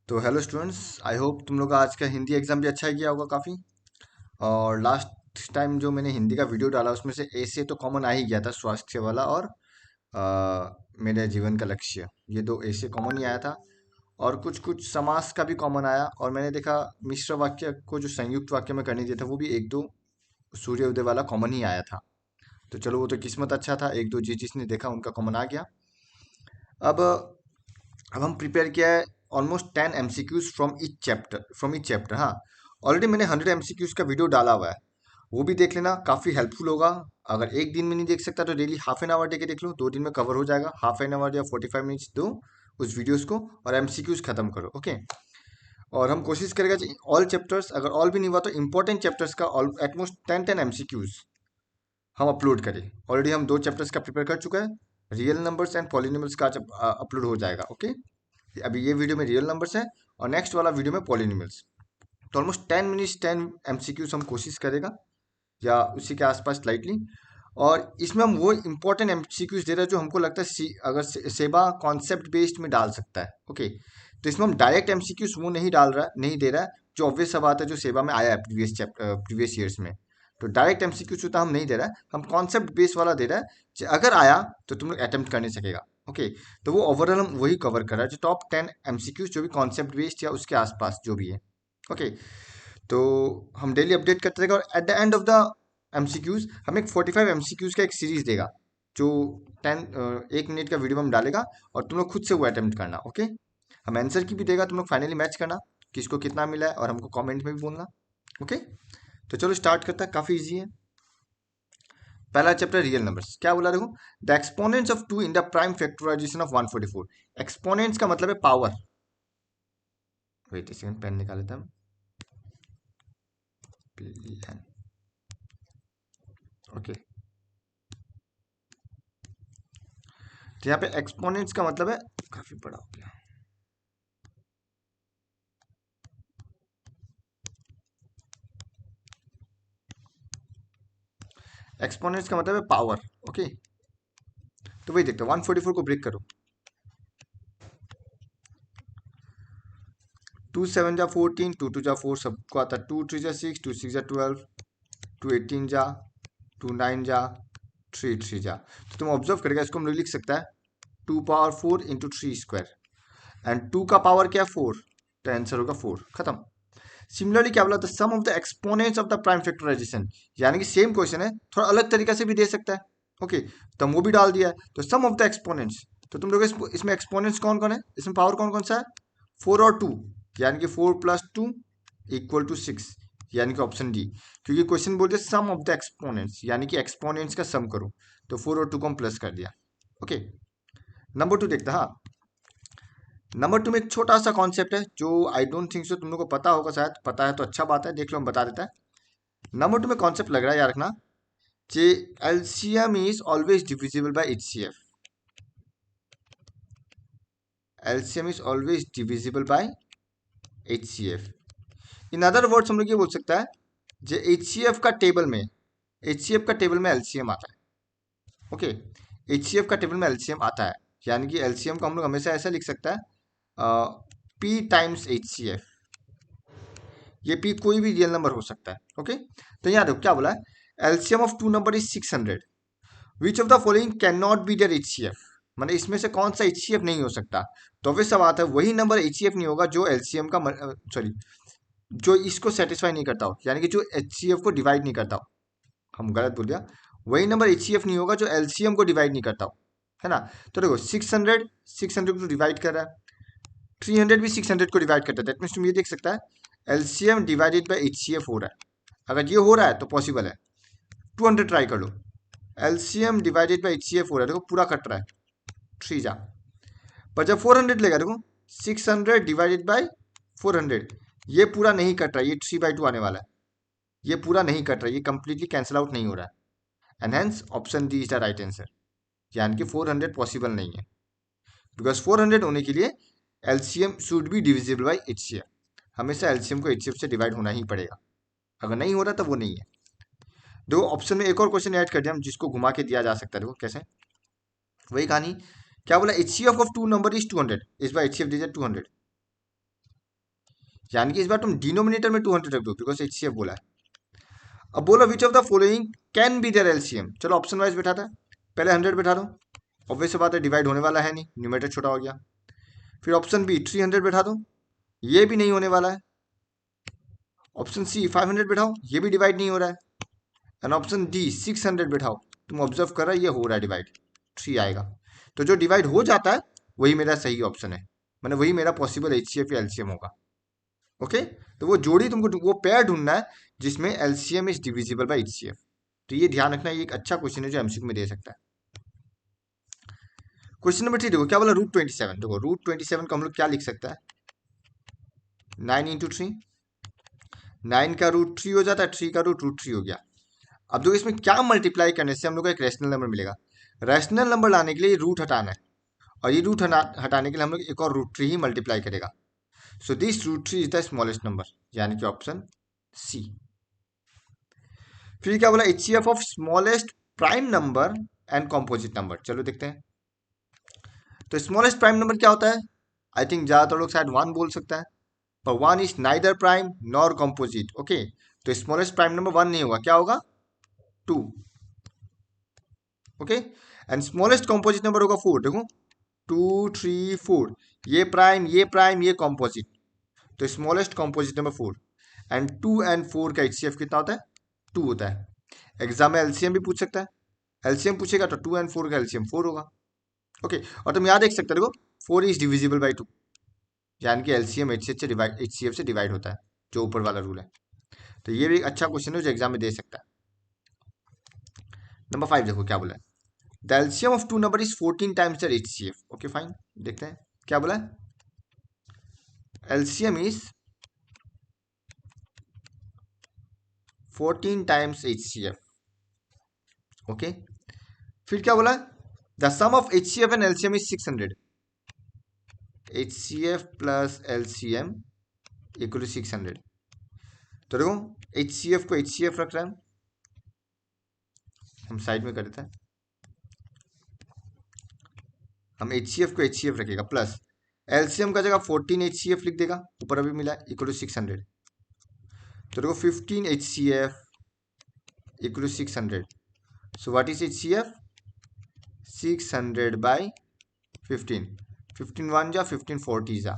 तो hello students, I hope तुम लोग का आज का हिंदी एग्जाम भी अच्छा गया होगा काफ़ी। और लास्ट टाइम जो मैंने हिंदी का वीडियो डाला उसमें से ए से तो कॉमन आ ही गया था, स्वास्थ्य वाला और मेरे जीवन का लक्ष्य। ये दो ए से कॉमन ही आया था। और कुछ कुछ समास का भी कॉमन आया, और मैंने देखा मिश्र वाक्य को जो संयुक्त वाक्य में करने दिया था वो भी एक दो सूर्य उदय वाला कॉमन ही आया था। तो चलो, वो तो किस्मत अच्छा था, एक दो जिसने देखा उनका कॉमन आ गया। अब अब हम प्रिपेयर किया है almost 10 MCQs from each chapter. हाँ, ऑलरेडी मैंने 100 MCQs का वीडियो डाला हुआ है, वो भी देख लेना, काफ़ी हेल्पफुल होगा। अगर एक दिन में नहीं देख सकता तो डेली हाफ एन आवर दे के देख लो, 2 दिन में कवर हो जाएगा। हाफ एन आवर या 45 मिनट्स दो उस वीडियोस को, और MCQs खत्म करो। ओके। और हम कोशिश करेंगे ऑल चैप्टर्स, अगर ऑल भी नहीं हुआ तो इंपॉर्टेंट चैप्टर्स का एटमोस्ट 10 MCQs हम अपलोड करें। ऑलरेडी हम 2 चैप्टर्स का प्रिपेयर कर चुका है, रियल नंबर्स एंड पॉलिनॉमियल्स का अपलोड हो जाएगा। ओके। अभी ये वीडियो में रियल नंबर्स है और नेक्स्ट वाला वीडियो में पॉलिनॉमियल्स। तो ऑलमोस्ट 10 मिनट्स 10 MCQs हम कोशिश करेगा, या उसी के आसपास स्लाइटली। और इसमें हम वो इंपॉर्टेंट MCQs दे रहे हैं जो हमको लगता है अगर सेबा कॉन्सेप्ट बेस्ड में डाल सकता है। ओके। तो इसमें हम डायरेक्ट MCQs वो नहीं दे रहा है जो ऑब्वियस सा बात है, जो सेवा में आया है प्रीवियस ईयर्स में। तो डायरेक्ट MCQs तो हम नहीं दे रहा है, हम कॉन्सेप्ट बेस्ड वाला दे रहा है कि अगर आया तो तुम लोग अटेम्प्ट कर नहीं सकेगा। ओके। तो वो ओवरऑल हम वही कवर कर रहा है, जो टॉप 10 MCQs जो भी कॉन्सेप्ट बेस्ड या उसके आसपास जो भी है। ओके। तो हम डेली अपडेट करते रहेगा, और at the end of the MCQs हम एक 45 MCQs का एक सीरीज देगा, जो 1 मिनट का वीडियो में हम डालेगा, और तुम लोग खुद से वो अटेम्प्ट करना। ओके। हम आंसर की भी देगा, तुम लोग फाइनली मैच करना किसको कितना मिला है, और हमको कमेंट में भी बोलना। ओके। तो चलो स्टार्ट करता है, काफी इजी है। पहला चैप्टर रियल नंबर्स, क्या बोला देखो। The exponents of 2 in the prime factorization of 144। Exponents का मतलब है पावर। वेट सेकंड, पेन निकाल लेता हूं। ओके। तो यहाँ पे एक्सपोनेंट्स का मतलब है, काफी बड़ा हो गया। एक्सपोनेंट्स का मतलब है पावर। ओके। तो वही देखते हैं, 144 को ब्रेक करो। 2 7 जा 14, 2 2 जा 4, सबको आता है। 2 3 जा 6, 2 6 जा 12, 2 18 जा, 2 9 जा, 3 3 जा। तो तुम ऑब्जर्व करेगा, इसको हम लोग लिख सकता है 2 पावर 4 × 3 स्क्वायर। एंड 2 का पावर क्या है, 4। तो आंसर होगा 4, खत्म। सिमिलरली क्या बोला, the sum of the exponents of the prime factorization, यानी कि सेम क्वेश्चन है, थोड़ा अलग तरीका से भी दे सकता है। ओके। तो हम वो भी डाल दिया है, तो सम ऑफ द एक्सपोनेंट्स। तो तुम लोग इसमें एक्सपोनेंट्स कौन कौन है, इसमें पावर कौन कौन सा है, 4 और 2, यानी कि 4 + 2 = 6, यानी कि ऑप्शन डी। क्योंकि क्वेश्चन बोलते सम ऑफ द एक्सपोनेंट्स, यानी कि एक्सपोनेंट्स का सम करो। तो 4 और 2 को हम प्लस कर दिया। ओके। नंबर 2 देखते हैं। हाँ, नंबर 2 में एक छोटा सा कॉन्सेप्ट है जो आई डोंट थिंक सो तुम लोग को पता होगा, शायद पता है तो अच्छा बात है, देख लो हम बता देता है। नंबर 2 में कॉन्सेप्ट लग रहा है, याद रखना, जे LCM is always divisible by HCF. LCM is always divisible by HCF. In other words हम लोग ये बोल सकता है, जे एचसीएफ का टेबल में, एचसीएफ का टेबल में एलसीएम आता है। ओके। एचसीएफ का टेबल में एलसीएम आता है, यानी कि एलसीएम को हम लोग हमेशा ऐसा लिख सकता है, पी टाइम्स एचसीएफ। ये पी कोई भी रियल नंबर हो सकता है। ओके। तो यहाँ देखो क्या बोला है, LCM of 2 number is 600। Which of the following can not be their HCF, मतलब इसमें से कौन सा एचसीएफ नहीं हो सकता। तो ऑब्वियस सा बात है, वही नंबर एचसीएफ नहीं होगा जो एलसीएम का, सॉरी, जो इसको सेटिस्फाई नहीं करता हो, यानी कि जो एचसीएफ को डिवाइड नहीं करता हो। हम गलत बोल दिया, वही नंबर एचसीएफ नहीं होगा जो एलसीएम को डिवाइड नहीं करता हो, है ना। तो देखो 600 600 को डिवाइड कर रहा है, 300 भी 600 को डिवाइड करता है। दैट मीन्स तुम ये देख सकता है, एलसीएम डिवाइडेड बाई एचसीएफ हो रहा है। अगर ये हो रहा है तो पॉसिबल है। 200 ट्राई कर लो, एलसीएम डिवाइडेड बाई एचसीएफ हो रहा है, देखो पूरा कट रहा है, 3 जा। पर जब 400 लेगा, देखो 600 डिवाइडेड बाई 400, ये पूरा नहीं कट रहा है, ये 3/2 आने वाला है। ये पूरा नहीं कट रहा है, ये कंप्लीटली कैंसिल आउट नहीं हो रहा है। And hence option D is the right answer, यानी कि 400 पॉसिबल नहीं है। बिकॉज 400 होने के लिए LCM should be divisible by HCF. हमेशा एलसीएम को एचसीएफ से डिवाइड होना ही पड़ेगा, अगर नहीं हो रहा तो वो नहीं है। देखो ऑप्शन में एक और क्वेश्चन ऐड कर दिया हम, जिसको घुमा के दिया जा सकता है। देखो कैसे, वही कहानी। क्या बोला, एचसीएफ ऑफ 2 नंबर इज 200, इस बार एचसीएफ दीजिए 200। यानी कि इस बार तुम डिनोमिनेटर में 200 रख दो बिकॉज एचसीएफ बोला है। अब बोलो which of the following can be their LCM. चलो ऑप्शन वाइज बैठाता है। पहले 100 बैठा दो, ऑब्वियस बात है डिवाइड होने वाला है नहीं, न्यूमरेटर छोटा हो गया। फिर ऑप्शन बी 300 बैठा दो, ये भी नहीं होने वाला है। ऑप्शन सी 500 बैठाओ, ये भी डिवाइड नहीं हो रहा है। एंड ऑप्शन डी 600 बैठाओ, तुम ऑब्जर्व कर रहा है ये हो रहा है डिवाइड, 3 आएगा। तो जो डिवाइड हो जाता है वही मेरा सही ऑप्शन है, मैंने वही मेरा पॉसिबल एचसीएफ या एलसीएम होगा। ओके, तो वो जोड़ी तुमको वो पेयर ढूंढना है जिसमें LCM is divisible by HCF. तो ये ध्यान रखना, ये एक अच्छा क्वेश्चन है जो एमसीक्यू में दे सकता है। क्वेश्चन नंबर 3 देखो क्या बोला, √27। देखो √27 को हम लोग क्या लिख सकता है, 9 × 3, 9 का √3 हो जाता है, 3 का √3 हो गया। अब देखो इसमें क्या मल्टीप्लाई करने से हम लोग को एक रैशनल नंबर मिलेगा। रैशनल नंबर लाने के लिए रूट हटाना है, और ये रूट हटाने के लिए हम लोग एक और √3 ही मल्टीप्लाई करेगा। So this √3 is the smallest number, यानी कि ऑप्शन सी। फिर क्या बोला, HCF of smallest prime number and composite number. चलो देखते हैं। तो स्मॉलेस्ट प्राइम नंबर क्या होता है, आई थिंक ज्यादातर लोग शायद 1 बोल सकता है, पर 1 is neither prime nor composite. Okay, तो स्मॉलेस्ट प्राइम नंबर 1 नहीं होगा, क्या होगा 2। Okay, and smallest composite number होगा 4। देखो 2 3 4, ये प्राइम ये प्राइम ये कॉम्पोजिट, तो smallest composite number 4। And 2 and 4 का एचसीएफ कितना होता है, 2 होता है। एग्जाम में एलसीएम भी पूछ सकता है, एलसीएम पूछेगा तो 2 एंड 4 का एलसीएम 4 होगा। ओके, और तुम याद देख सकते हो, देखो 4 इज डिविजिबल बाई 2, यानी कि एलसीएम एचसीएफ से डिवाइड होता है, जो ऊपर वाला रूल है। तो ये भी एक अच्छा क्वेश्चन है जो एग्जाम में दे सकता है। नंबर 5 देखो क्या बोला है, the LCM of two number is 14 times the HCF. Okay fine, देखते हैं क्या बोला है, LCM is 14 times HCF. Okay, फिर क्या बोला, the sum of HCF and LCM is 600। HCF plus LCM equal to 600। तो देखो एचसीएफ को एचसीएफ रख रहे हैं, हम साइड में कर देते हैं, हम एचसीएफ को एचसीएफ रखेगा, प्लस एलसीएम का जगह 14 एचसीएफ लिख देगा, ऊपर अभी मिला इक्वल टू 600। तो देखो 15 HCF equal to 600। So what is HCF, 600 by 15, 15 1 जा 15 40 जा,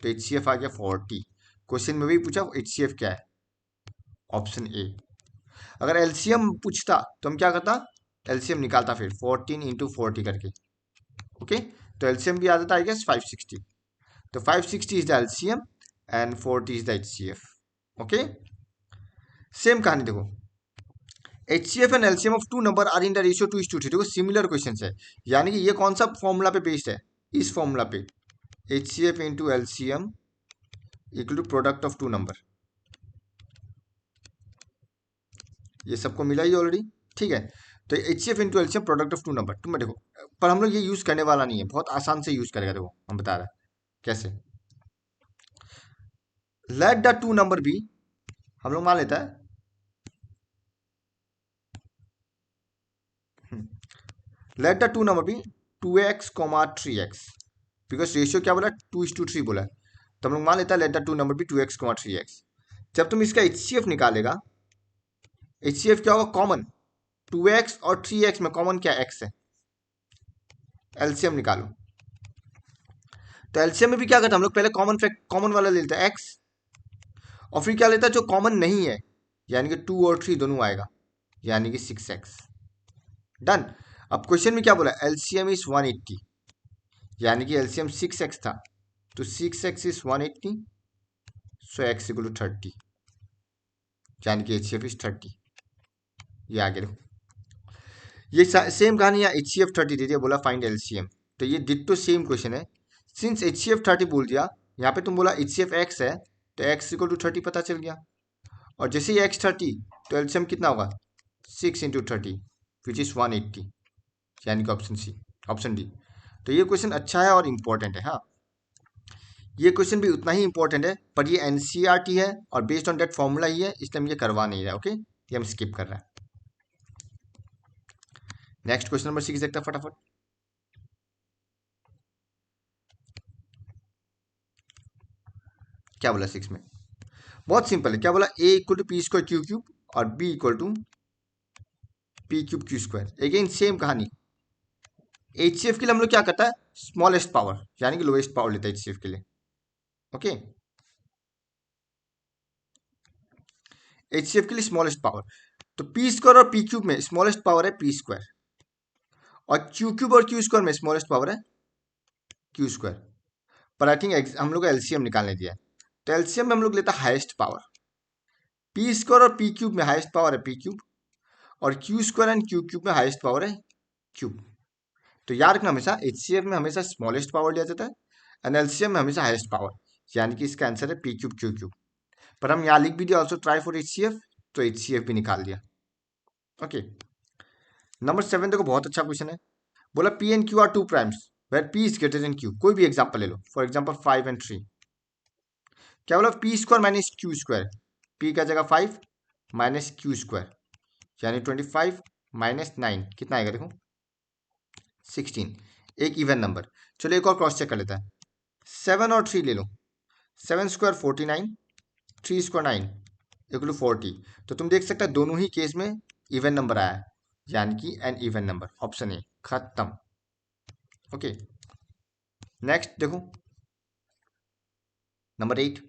तो एचसीएफ आ गया 40। क्वेश्चन में भी पूछा एचसीएफ क्या है, ऑप्शन ए। अगर एलसीएम पूछता तो हम क्या करता, एलसीएम निकालता फिर 14 इंटू 40 करके। ओके, तो एलसीएम भी आ जाता है आई गेस 560। तो 560 is the LCM and 40 is the HCF. Okay, same कहानी देखो, HCF and LCM of two number are in the ratio 2:3। देखो सिमिलर क्वेश्चन है, यानी कि ये कौन सा फॉर्मूला पे बेस्ड है, इस फॉर्मूला पे, HCF into LCM equal to product of two number. ये सबको मिला ही ऑलरेडी, ठीक है। तो HCF into LCM product of two number, तुम देखो, पर हम लोग ये यूज करने वाला नहीं है, बहुत आसान से यूज करेगा। देखो हम बता रहे हैं कैसे, let the two number be, हम लोग मान लेता है let the two number be 2x, 3x, because ratio क्या बोला 2:3 बोला है, तो हम लोग मान लेता है let the two number be 2x, 3x। जब तुम इसका एचसीएफ निकालेगा, एचसीएफ क्या होगा, कॉमन 2x और 3x में कॉमन क्या x है, एलसीएम निकालो। तो एलसीएम में भी क्या करता है हम लोग, पहले कॉमन फैक्ट कॉमन वाला ले लेते हैं x, और फिर क्या लेता है जो कॉमन नहीं है, यानी कि 2 और 3 दोनों आएगा, यानी कि 6x। डन। अब क्वेश्चन में क्या बोला, एलसीएम इज 180, यानी कि एलसीएम 6x था, तो 6x is 180, so x equal to 30, यानी कि एचसीएफ इज 30। ये आगे देखो, ये सेम कहानी, यहाँ एचसीएफ 30 दे दिया, बोला फाइंड एलसीएम, तो ये डिट्टो सेम क्वेश्चन है। सिंस एचसीएफ 30 बोल दिया, यहाँ पे तुम बोला एचसीएफ x है, तो x इक्वल टू 30 पता चल गया, और जैसे ही x 30, तो एलसीएम कितना होगा 6 इंटू 30 विच इज 180, यानी कि ऑप्शन सी, ऑप्शन डी। तो ये क्वेश्चन अच्छा है और इम्पोर्टेंट है। हाँ, ये क्वेश्चन भी उतना ही इंपॉर्टेंट है, पर ये एनसीईआरटी है और बेस्ड ऑन दैट फॉर्मूला ही है, इसलिए हम ये करवा नहीं रहा। ओके, ये हम स्किप कर रहे हैं। नेक्स्ट क्वेश्चन नंबर 6 देखते हैं फटाफट। क्या बोला 6 में? बहुत सिंपल है, क्या बोला? A equal to P square Q cube और B equal to P cube Q square. Again same कहानी। एचसीएफ के लिए हम लोग क्या करता है? स्मॉलेस्ट पावर यानी कि लोएस्ट पावर लेता है एचसीएफ के लिए। ओके, एचसीएफ के लिए स्मॉलेस्ट पावर। तो पी स्क्वायर और पी क्यूब में स्मॉलेस्ट पावर है पी स्क्वायर, और क्यू क्यूब और क्यू स्क्वायर में स्मॉलेस्ट पावर है क्यू स्क्वायर। पर आई थिंक हम लोग का एलसीएम निकालने दिया है, तो एलसीएम में हम लोग लेता है हाईएस्ट पावर। पी स्क्वायर और पी क्यूब में हाईएस्ट पावर है पी क्यूब, और Q square and Q cube में हाईएस्ट पावर है क्यूब। तो याद रखना, हमेशा एचसीएफ में हमेशा स्मॉलेस्ट पावर लिया जाता है, एंड एलसीएम में हमेशा हाईएस्ट पावर, यानी कि इसका आंसर है पी क्यूब क्यू क्यूब। पर हम यहाँ लिख भी दिया ऑल्सो ट्राई फॉर एचसीएफ, तो एचसीएफ भी निकाल दिया। ओके, नंबर 7 देखो, बहुत अच्छा क्वेश्चन है। बोला P and Q are two primes where P is greater than Q. कोई भी एग्जांपल ले लो, फॉर एग्जांपल 5 एंड 3। क्या बोला? P square minus Q square. P का जगह 5 माइनस क्यू स्क्वायर, यानी 25 माइनस 9 कितना आएगा? देखो 16, एक इवन नंबर। चलो एक और क्रॉस चेक कर लेता है। 7 और 3 ले लो। 7 स्क्वायर 49, 3 स्क्वायर 9 इक्वल टू 40। तो तुम देख सकते हो दोनों ही केस में इवन नंबर आया है, यानी कि an even number. Option A खत्म। ओके, नेक्स्ट देखो नंबर 8।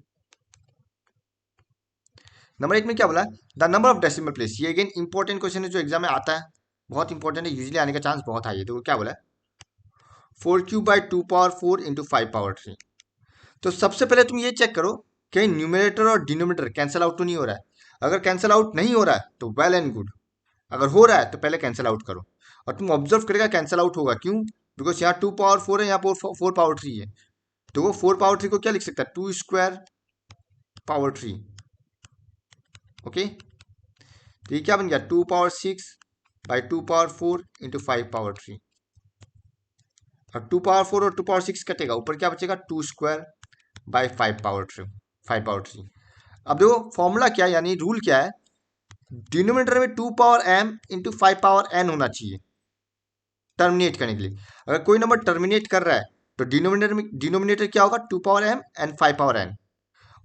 नंबर 8 में क्या बोला? The number of decimal place. ये अगेन इंपॉर्टेंट क्वेश्चन है जो एग्जाम में आता है, बहुत इंपॉर्टेंट है, यूजली आने का चांस बहुत हाई है। तो क्या बोला? 4³/2⁴ इंटू 5⁻3। तो सबसे पहले तुम ये चेक करो कहीं न्यूमरेटर और डिनोमिनेटर कैंसिल आउट तो नहीं हो रहा है। अगर कैंसिल आउट नहीं हो रहा है तो वेल एंड गुड, अगर हो रहा है तो पहले कैंसिल आउट करो। और तुम ऑब्जर्व करेगा कैंसिल आउट होगा क्यों? बिकॉज यहाँ 2⁴ है, यहाँ 4⁻3 है। तो वो 4⁻3 को क्या लिख सकता है? 2² पावर 3। ओके, तो ये क्या बन गया? 2⁻6/2⁴ इंटू 5⁻3। और 2⁻4 और 2⁻6 कटेगा, ऊपर क्या बचेगा? 2² बाई 5⁻3। अब देखो फॉर्मूला क्या है, यानी रूल क्या है? डिनोमिनेटर में 2 power m into 5 power n होना चाहिए टर्मिनेट करने के लिए। अगर कोई नंबर टर्मिनेट कर रहा है तो डिनोमिनेटर क्या होगा? 2 power m and 5 power n।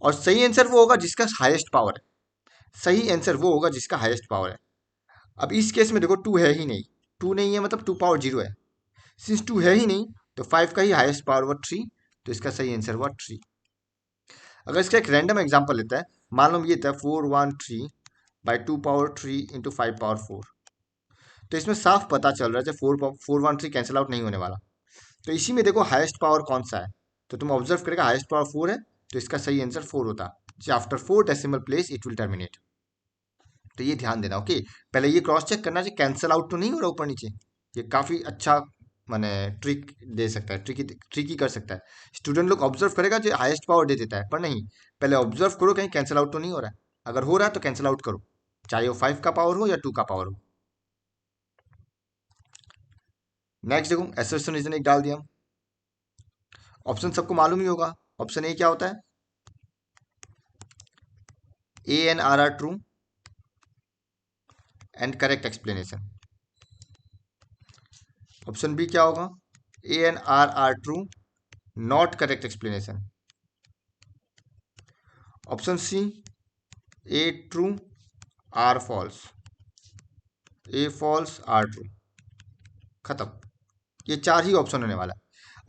और सही आंसर वो होगा जिसका हाईएस्ट पावर है। सही आंसर वो होगा जिसका हाईएस्ट पावर है। अब इस केस में देखो 2 है ही नहीं, 2 नहीं है मतलब 2 पावर 0 है। सिंस 2 है ही नहीं तो 5 का ही हाईएस्ट पावर हुआ 3, तो इसका सही आंसर हुआ 3। अगर इसका एक रैंडम एग्जाम्पल लेता है, मान लो ये था 413/2⁴ इंटू 5⁻4। तो इसमें साफ पता चल रहा है 413 कैंसिल आउट नहीं होने वाला। तो इसी में देखो हाईएस्ट पावर कौन सा है, तो तुम ऑब्जर्व करेगा हाईएस्ट पावर 4 है, तो इसका सही आंसर 4 होता। After 4 decimal place it will terminate. तो ये ध्यान देना। ओके, पहले ये क्रॉस चेक करना चाहिए कैंसिल आउट तो नहीं हो रहा ऊपर नीचे। ये काफी अच्छा माने ट्रिक दे सकता है, ट्रिकी ट्रिकी कर सकता है। स्टूडेंट लोग ऑब्जर्व करेगा जो हाईएस्ट पावर दे देता है, पर नहीं, पहले ऑब्जर्व करो कहीं कैंसिल आउट तो नहीं हो रहा है। अगर हो रहा है तो कैंसिल आउट करो, चाहे वो 5 का पावर हो या 2 का पावर हो। नेक्स्ट देखो एसोसिएशन रीजन एक डाल दिया। ऑप्शन सबको मालूम ही होगा। ऑप्शन ए क्या होता है? A and R are true and correct explanation. Option B क्या होगा? A and R true not correct explanation. Option C A true R false, A false R true. खत्म, ये चार ही ऑप्शन होने वाला है।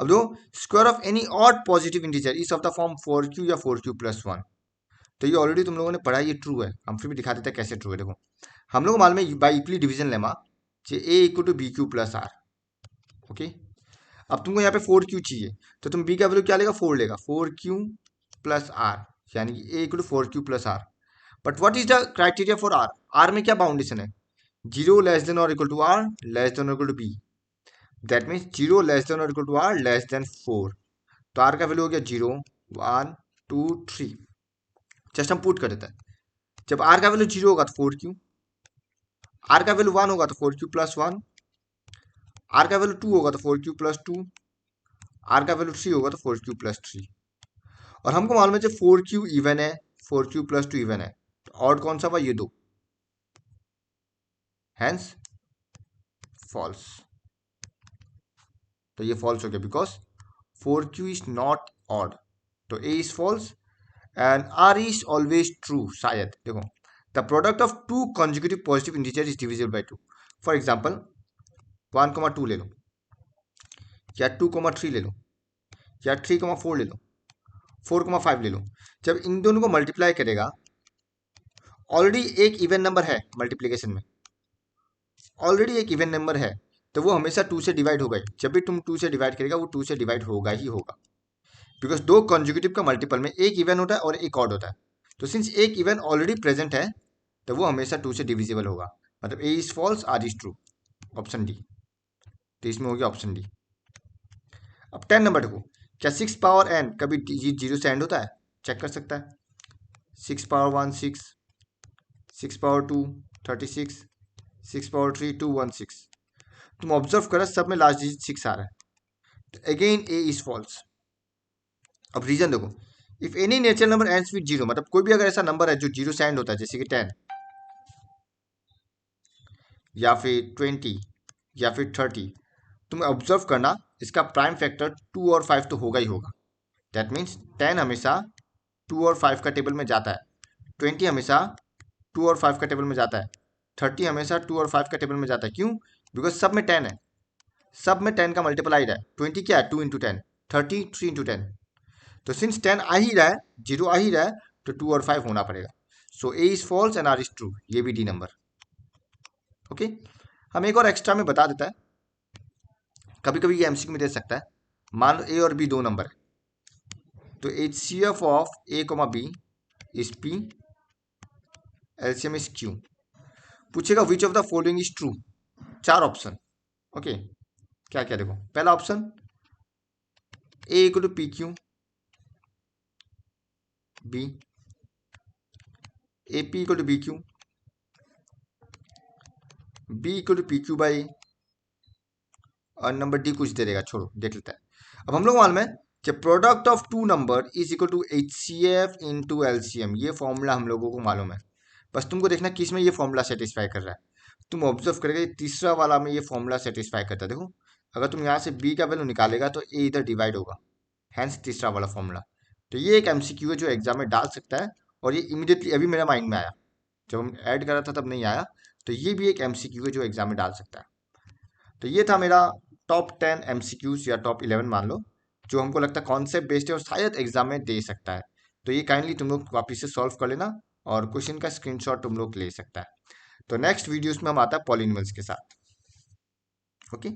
अब दो, square of any odd positive integer is of the form 4Q या 4Q+1। तो ये ऑलरेडी तुम लोगों ने पढ़ा, ये ट्रू है। हम फिर भी दिखा देते हैं कैसे ट्रू है। देखो हम लोग मालूम है by Euclid division lemma A equal to B Q plus R. Okay, अब तुमको यहाँ पे 4Q चाहिए, तो तुम बी का वैल्यू क्या लेगा? 4 लेगा, 4Q+R, यानी कि A equal to 4Q+R। But what is the criteria for R? R में क्या बाउंडेशन है? 0 लेस देन और equal to R, less than और equal to B. That means 0 less than और equal to R, less than 4। तो are का value हो गया 0 1 2 3। जस्ट हम पुट कर देते हैं। जब आर का वैल्यू 0 होगा तो 4Q, आर का वैल्यू 1 होगा तो 4Q+1, आर का वैल्यू 2 होगा तो 4Q+2, आर का वैल्यू 3 होगा तो 4Q+3। और हमको मालूम है जब 4Q इवन है, 4Q+2 इवन है, तो ऑड कौन सा हुआ? ये दो, हैंस फॉल्स। तो ये फॉल्स हो गया because 4Q is not odd, तो A is false and R is always true, शायद देखो the product of two consecutive positive integer is divisible by two. For example 1,2 ले लो, या 2,3 ले लो, या 3,4 ले लो, 4,5 ले लो। जब इन दोनों को मल्टीप्लाई करेगा, ऑलरेडी एक इवन नंबर है मल्टीप्लीकेशन में, ऑलरेडी एक इवन नंबर है, तो वो हमेशा 2 से डिवाइड होगा ही। जब भी तुम 2 से डिवाइड करेगा वो 2 से डिवाइड होगा ही होगा, बिकॉज दो कॉन्जिक्यूटिव का मल्टीपल में एक इवन होता है और एक ऑड होता है। तो सिंस एक इवन ऑलरेडी प्रेजेंट है, तो वो हमेशा 2 से डिविजिबल होगा। मतलब A is false, R is true, option D. तो इसमें हो गया ऑप्शन डी। अब 10 नंबर देखो, क्या 6 पावर एन कभी जीरो से एंड होता है? चेक कर सकता है। 6 पावर 1 6, 6 पावर 2 36, 6 पावर 3 216। तुम ऑब्जर्व करो सब में लास्ट डिजिट 6 आ रहा है, तो अगेन ए इज फॉल्स। अब रीजन देखो, if any natural number ends with zero, मतलब कोई भी अगर ऐसा नंबर है जो जीरो से एंड होता है, जैसे कि 10 या फिर 20 या फिर 30, तुम ऑब्जर्व करना इसका प्राइम फैक्टर 2 और 5 तो होगा ही होगा। दैट मीन्स 10 हमेशा 2 और 5 का टेबल में जाता है, 20 हमेशा 2 और 5 का टेबल में जाता है, 30 हमेशा 2 और 5 का टेबल में जाता है। क्यों? बिकॉज सब में 10 है, सब में 10 का मल्टीपल आ ही रहा है। 20 क्या है? 2 इंटू 10, 30 3 इंटू 10। तो सिंस 10 आ ही रहा है, जीरो आ ही रहा है, तो 2 और 5 होना पड़ेगा। So A is false and R is true, ये भी डी नंबर। ओके, हम एक और एक्स्ट्रा में बता देता है, कभी कभी ये एमसीक्यू में दे सकता है। मान लो ए और बी दो नंबर है, तो H C F of A comma B is P, LCM is Q. पूछेगा which of the following is true, 4 option. Okay, क्या क्या देखो, पहला option A equal to P Q, B A P equal to B Q, B equal to P Q by, और number D कुछ दे देगा, छोड़ो देख लेता है। अब हम लोग मालूम है कि product of two number is equal to H C F into LCM, ये फॉर्मूला हम लोगों को मालूम है। बस तुमको देखना किस में ये फॉर्मूला सेटिस्फाई कर रहा है। तुम ऑब्जर्व करेगा तीसरा वाला में ये फॉर्मूला सेटिस्फाई करता है। देखो अगर तुम यहाँ से बी का वैल्यू निकालेगा तो ए इधर डिवाइड होगा, हैंस तीसरा वाला फॉर्मूला। तो ये एक एमसीक्यू है जो एग्जाम में डाल सकता है, और ये इमीडिएटली अभी मेरे माइंड में आया, जब हम ऐड कर रहा था तब नहीं आया। तो ये भी एक एमसीक्यू है जो एग्जाम में डाल सकता है। तो ये था मेरा टॉप 10 एमसीक्यूज या टॉप 11 मान लो, जो हमको लगता है कॉन्सेप्ट बेस्ड है और शायद एग्जाम में दे सकता है। तो ये काइंडली तुम लोग वापिस से सॉल्व कर लेना, और क्वेश्चन का स्क्रीनशॉट तुम लोग ले सकता है। तो नेक्स्ट वीडियोस में हम आता है पॉलिनॉमियल्स के साथ। ओके।